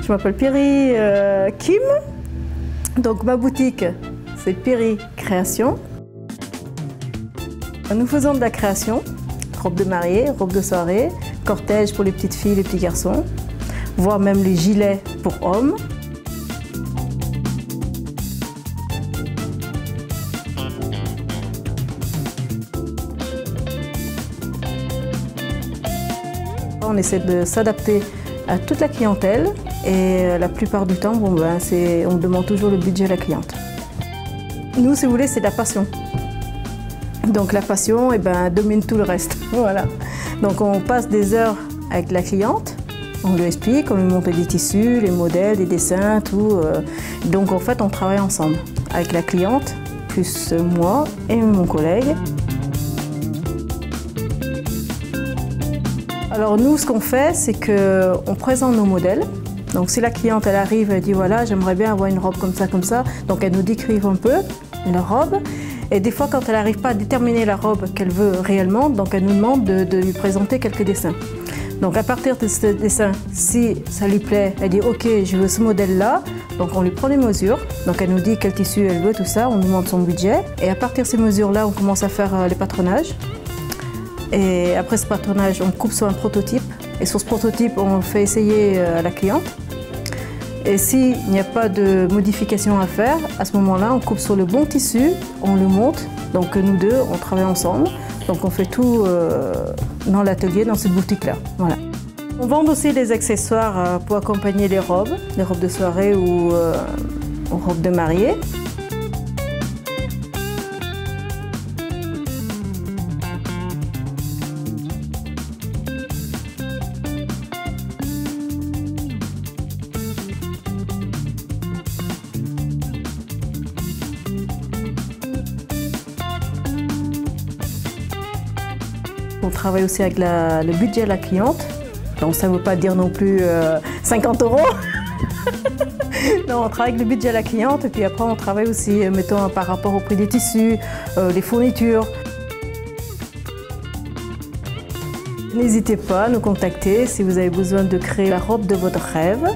Je m'appelle Piri Kim. Donc ma boutique, c'est Piri Création. Nous faisons de la création, robe de mariée, robe de soirée, cortège pour les petites filles, les petits garçons, voire même les gilets pour hommes. On essaie de s'adapter à toute la clientèle et la plupart du temps, on demande toujours le budget à la cliente. Nous, si vous voulez, c'est de la passion. Donc la passion domine tout le reste. Voilà. Donc on passe des heures avec la cliente, on lui explique, on lui montre les tissus, les modèles, les dessins, tout. Donc en fait, on travaille ensemble avec la cliente, plus moi et mon collègue. Alors nous, ce qu'on fait, c'est qu'on présente nos modèles. Donc si la cliente, elle arrive, elle dit voilà, j'aimerais bien avoir une robe comme ça, donc elle nous décrive un peu la robe. Et des fois, quand elle n'arrive pas à déterminer la robe qu'elle veut réellement, donc elle nous demande de lui présenter quelques dessins. Donc à partir de ce dessin, si ça lui plaît, elle dit ok, je veux ce modèle-là. Donc on lui prend les mesures, donc elle nous dit quel tissu elle veut, tout ça, on nous demande son budget. Et à partir de ces mesures-là, on commence à faire les patronages. Et après ce patronage, on coupe sur un prototype. Et sur ce prototype, on fait essayer à la cliente. Et s'il n'y a pas de modification à faire, à ce moment-là, on coupe sur le bon tissu, on le monte. Donc nous deux, on travaille ensemble. Donc on fait tout dans l'atelier, dans cette boutique-là. Voilà. On vend aussi des accessoires pour accompagner les robes de soirée ou robes de mariée. On travaille aussi avec le budget de la cliente, donc ça ne veut pas dire non plus 50 €. Non, on travaille avec le budget de la cliente et puis après on travaille aussi, mettons, par rapport au prix des tissus, les fournitures. N'hésitez pas à nous contacter si vous avez besoin de créer la robe de votre rêve.